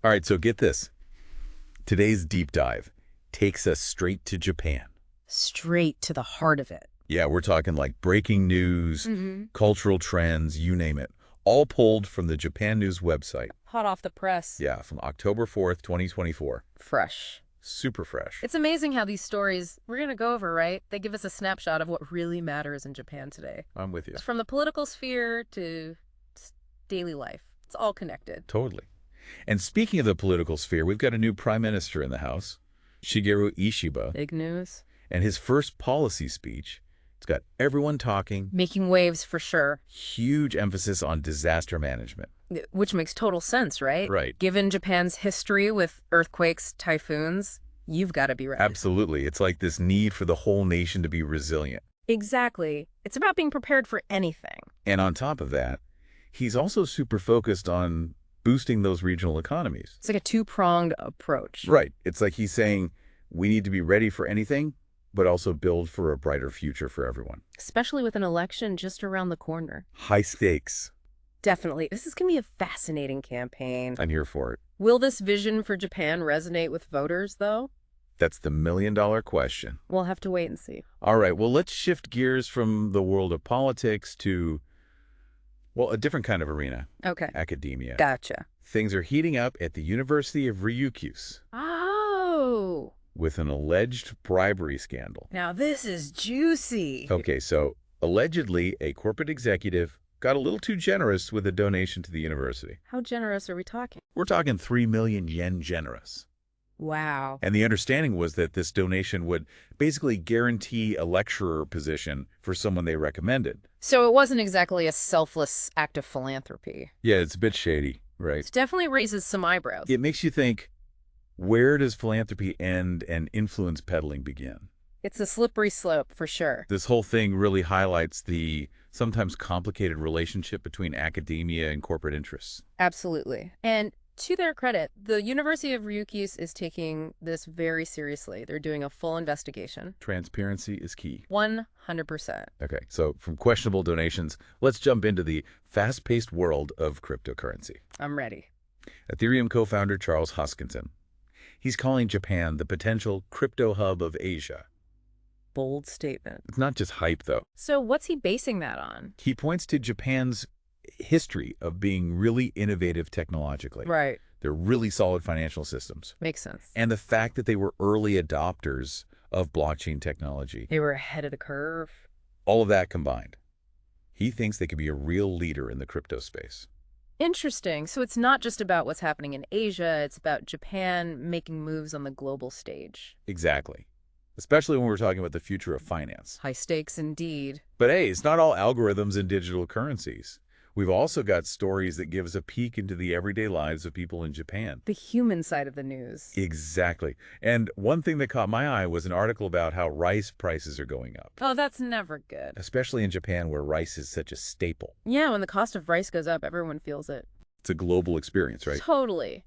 All right, so get this. Today's deep dive takes us straight to Japan. Straight to the heart of it. Yeah, we're talking like breaking news, Mm-hmm. cultural trends, you name it, all pulled from the Japan News website. Hot off the press. Yeah, from October 4th, 2024. Fresh. Super fresh. It's amazing how these stories we're going to go over, right? They give us a snapshot of what really matters in Japan today. I'm with you. From the political sphere to daily life. It's all connected. Totally. And speaking of the political sphere, we've got a new prime minister in the House, Shigeru Ishiba, Big news. and his first policy speech. It's got everyone talking, Making waves for sure. huge emphasis on disaster management. Which makes total sense, right? Right. Given Japan's history with earthquakes, typhoons, you've got to be ready. Absolutely. It's like this need for the whole nation to be resilient. Exactly. It's about being prepared for anything. And on top of that, he's also super focused on boosting those regional economies. It's like a two-pronged approach. Right. It's like he's saying we need to be ready for anything, but also build for a brighter future for everyone. Especially with an election just around the corner. High stakes. Definitely. This is going to be a fascinating campaign. I'm here for it. Will this vision for Japan resonate with voters, though? That's the million-dollar question. We'll have to wait and see. All right, well, let's shift gears from the world of politics to, well, a different kind of arena, Okay. academia. Gotcha. Things are heating up at the University of Ryukyus Oh. with an alleged bribery scandal. Now this is juicy. Okay, so allegedly a corporate executive got a little too generous with a donation to the university. How generous are we talking? We're talking 3 million yen generous. Wow. And the understanding was that this donation would basically guarantee a lecturer position for someone they recommended. So it wasn't exactly a selfless act of philanthropy. Yeah, it's a bit shady, right? It definitely raises some eyebrows. It makes you think, where does philanthropy end and influence peddling begin? It's a slippery slope, for sure. This whole thing really highlights the sometimes complicated relationship between academia and corporate interests. Absolutely. And to their credit, the University of Ryukyus is taking this very seriously. They're doing a full investigation. Transparency is key. 100%. Okay, so from questionable donations, let's jump into the fast-paced world of cryptocurrency. I'm ready. Ethereum co-founder Charles Hoskinson. He's calling Japan the potential crypto hub of Asia. Bold statement. It's not just hype, though. So what's he basing that on? He points to Japan's history of being really innovative technologically. Right. They're really solid financial systems. Makes sense. And the fact that they were early adopters of blockchain technology. They were ahead of the curve. All of that combined. He thinks they could be a real leader in the crypto space. Interesting. So it's not just about what's happening in Asia, it's about Japan making moves on the global stage. Exactly. Especially when we're talking about the future of finance. High stakes indeed. But hey, it's not all algorithms and digital currencies. We've also got stories that give us a peek into the everyday lives of people in Japan. The human side of the news. Exactly. And one thing that caught my eye was an article about how rice prices are going up. Oh, that's never good. Especially in Japan, where rice is such a staple. Yeah, when the cost of rice goes up, everyone feels it. It's a global experience, right? Totally.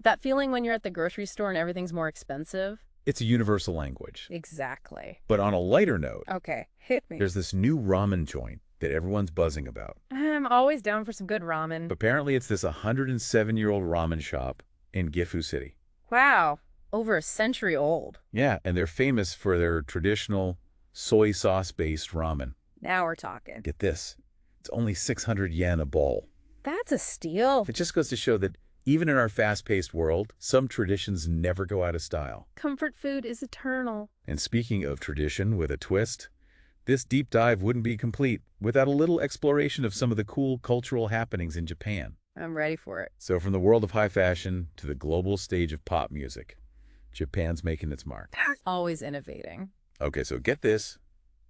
That feeling when you're at the grocery store and everything's more expensive? It's a universal language. Exactly. But on a lighter note, Okay, hit me. there's this new ramen joint that everyone's buzzing about. I'm always down for some good ramen. Apparently, it's this 107-year-old ramen shop in Gifu City. Wow, over a century old. Yeah, and they're famous for their traditional soy sauce-based ramen. Now we're talking. Get this, it's only 600 yen a bowl. That's a steal. It just goes to show that even in our fast-paced world, some traditions never go out of style. Comfort food is eternal. And speaking of tradition with a twist, this deep dive wouldn't be complete without a little exploration of some of the cool cultural happenings in Japan. I'm ready for it. So from the world of high fashion to the global stage of pop music, Japan's making its mark. Always innovating. Okay, so get this.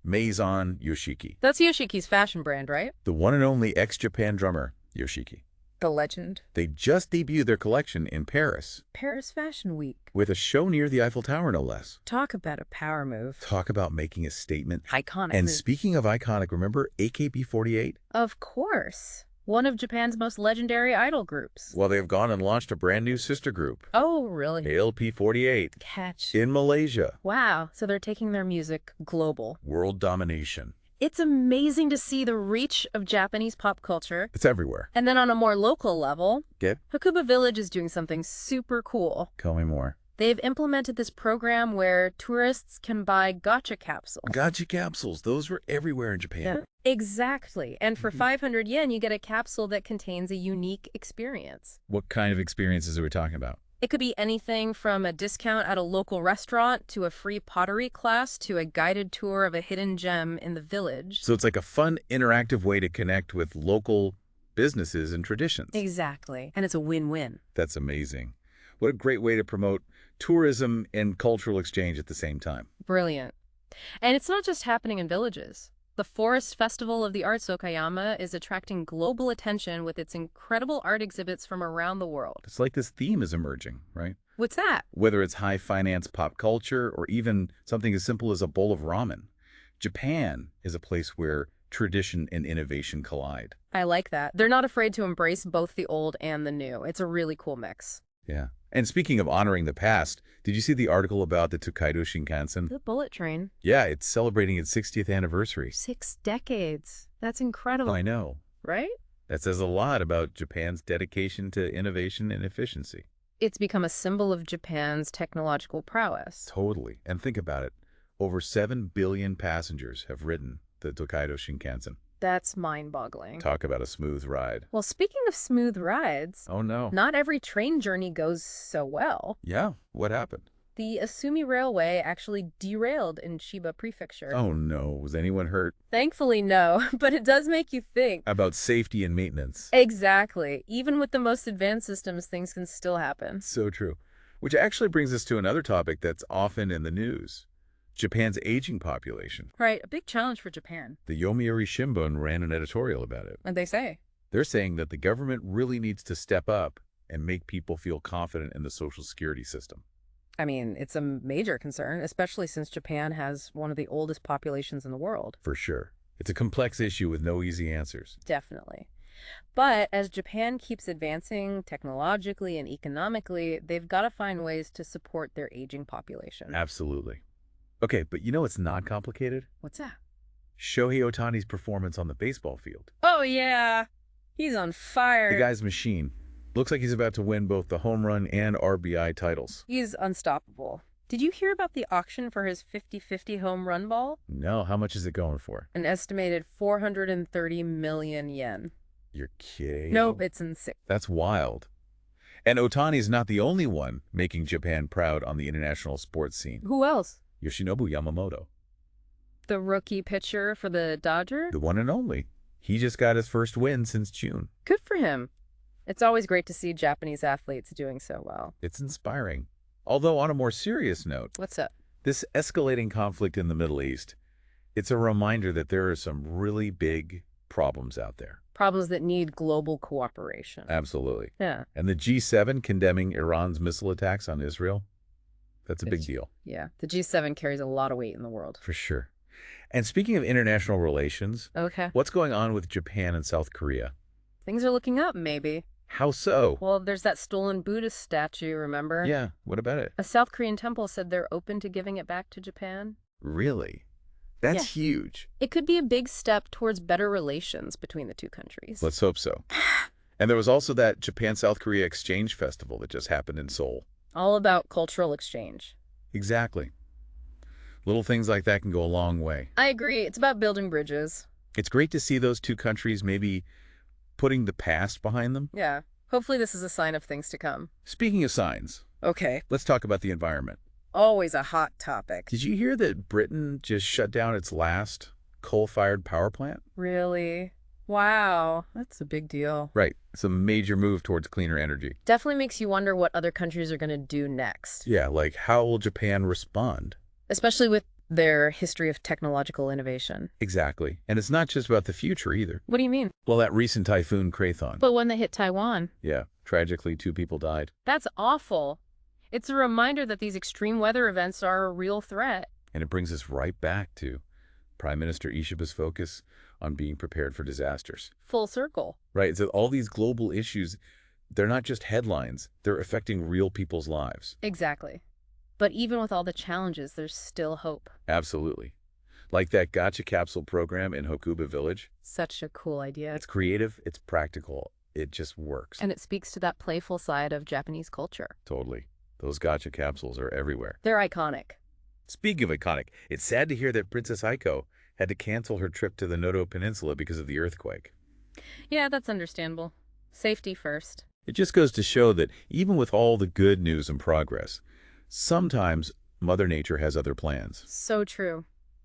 Maison Yoshiki, That's Yoshiki's fashion brand, right? the one and only ex-Japan drummer, Yoshiki. The legend. They just debuted their collection in Paris, Paris Fashion Week. with a show near the Eiffel Tower, no less. Talk about a power move. Talk about making a statement. Iconic And move. speaking of iconic, remember AKB48? Of course. One of Japan's most legendary idol groups. Well, they've gone and launched a brand new sister group, Oh, really? ALP48, Catch. in Malaysia. Wow, so they're taking their music global. World domination. It's amazing to see the reach of Japanese pop culture. It's everywhere. And then on a more local level, Get? Hakuba Village is doing something super cool. Tell me more. They've implemented this program where tourists can buy gacha capsules. Gacha capsules. Those were everywhere in Japan. Yeah, exactly. And for Mhm. 500 yen, you get a capsule that contains a unique experience. What kind of experiences are we talking about? It could be anything from a discount at a local restaurant to a free pottery class to a guided tour of a hidden gem in the village. So it's like a fun, interactive way to connect with local businesses and traditions. Exactly. And it's a win-win. That's amazing. What a great way to promote tourism and cultural exchange at the same time. Brilliant. And it's not just happening in villages. The Forest Festival of the Arts Okayama is attracting global attention with its incredible art exhibits from around the world. It's like this theme is emerging, right? What's that? Whether it's high finance pop culture or even something as simple as a bowl of ramen, Japan is a place where tradition and innovation collide. I like that. They're not afraid to embrace both the old and the new. It's a really cool mix. Yeah. And speaking of honoring the past, did you see the article about the Tokaido Shinkansen? The bullet train. Yeah, it's celebrating its 60th anniversary. 6 decades. That's incredible. I know. Right? That says a lot about Japan's dedication to innovation and efficiency. It's become a symbol of Japan's technological prowess. Totally. And think about it. Over 7 billion passengers have ridden the Tokaido Shinkansen. That's mind-boggling. Talk about a smooth ride. Well, speaking of smooth rides, Oh, no. not every train journey goes so well. Yeah, what happened? The Asumi Railway actually derailed in Chiba Prefecture. Oh, no. Was anyone hurt? Thankfully, no, but it does make you think. About safety and maintenance. Exactly. Even with the most advanced systems, things can still happen. So true. Which actually brings us to another topic that's often in the news. Japan's aging population. Right, a big challenge for Japan. The Yomiuri Shimbun ran an editorial about it. And they say. They're saying that the government really needs to step up and make people feel confident in the social security system. I mean, it's a major concern, especially since Japan has one of the oldest populations in the world. For sure. It's a complex issue with no easy answers. Definitely. But as Japan keeps advancing technologically and economically, they've got to find ways to support their aging population. Absolutely. Okay, but you know what's not complicated? What's that? Shohei Ohtani's performance on the baseball field. Oh, yeah. He's on fire. The guy's machine. Looks like he's about to win both the home run and RBI titles. He's unstoppable. Did you hear about the auction for his 50-50 home run ball? No, how much is it going for? An estimated 430 million yen. You're kidding. Nope, it's insane. That's wild. And Ohtani's not the only one making Japan proud on the international sports scene. Who else? Yoshinobu Yamamoto, The rookie pitcher for the Dodgers? the one and only. He just got his first win since June. Good for him. It's always great to see Japanese athletes doing so well. It's inspiring. Although on a more serious note, What's up? this escalating conflict in the Middle East, it's a reminder that there are some really big problems out there. Problems that need global cooperation. Absolutely. Yeah, And the G7 condemning Iran's missile attacks on Israel, that's a big It's- deal. yeah. The G7 carries a lot of weight in the world. For sure. And speaking of international relations, Okay. what's going on with Japan and South Korea? Things are looking up, maybe. How so? Well, there's that stolen Buddhist statue, remember? Yeah, what about it? A South Korean temple said they're open to giving it back to Japan. Really? That's huge. It could be a big step towards better relations between the two countries. Let's hope so. And there was also that Japan-South Korea Exchange Festival that just happened in Seoul. All about cultural exchange. Exactly. Little things like that can go a long way. I agree. It's about building bridges. It's great to see those two countries maybe putting the past behind them. Yeah. Hopefully this is a sign of things to come. Speaking of signs, Okay. let's talk about the environment. Always a hot topic. Did you hear that Britain just shut down its last coal-fired power plant? Really? Wow. That's a big deal. Right. It's a major move towards cleaner energy. Definitely makes you wonder what other countries are going to do next. Yeah, like how will Japan respond? Especially with their history of technological innovation. Exactly. And it's not just about the future either. What do you mean? Well, that recent typhoon Krathon. But when they hit Taiwan. Yeah, tragically 2 people died. That's awful. It's a reminder that these extreme weather events are a real threat. And it brings us right back to Prime Minister Ishiba's focus on being prepared for disasters. Full circle. Right, so all these global issues, they're not just headlines. They're affecting real people's lives. Exactly. But even with all the challenges, there's still hope. Absolutely. Like that Gacha Capsule program in Hokuba Village. Such a cool idea. It's creative, it's practical, it just works. And it speaks to that playful side of Japanese culture. Totally. Those Gacha capsules are everywhere. They're iconic. Speaking of iconic, it's sad to hear that Princess Aiko had to cancel her trip to the Noto Peninsula because of the earthquake. Yeah, that's understandable. Safety first. It just goes to show that even with all the good news and progress, sometimes Mother Nature has other plans. So true.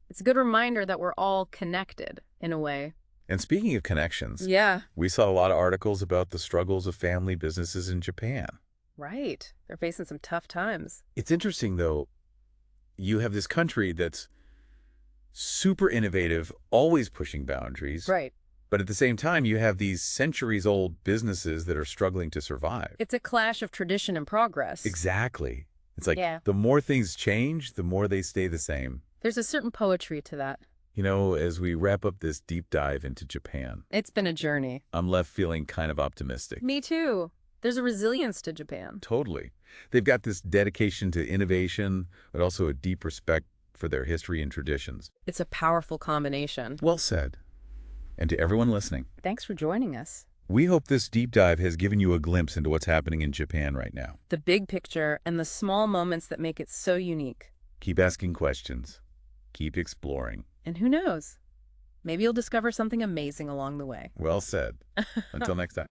It's a good reminder that we're all connected, in a way. And speaking of connections, Yeah. we saw a lot of articles about the struggles of family businesses in Japan. Right. They're facing some tough times. It's interesting, though, you have this country that's super innovative, always pushing boundaries. Right. But at the same time, you have these centuries-old businesses that are struggling to survive. It's a clash of tradition and progress. Exactly. It's like Yeah. the more things change, the more they stay the same. There's a certain poetry to that. You know, as we wrap up this deep dive into Japan, It's been a journey. I'm left feeling kind of optimistic. Me too. There's a resilience to Japan. Totally. They've got this dedication to innovation, but also a deep respect for their history and traditions. It's a powerful combination. Well said. And to everyone listening, Thanks for joining us. we hope this deep dive has given you a glimpse into what's happening in Japan right now. The big picture and the small moments that make it so unique. Keep asking questions. Keep exploring. And who knows? Maybe you'll discover something amazing along the way. Well said. Until next time.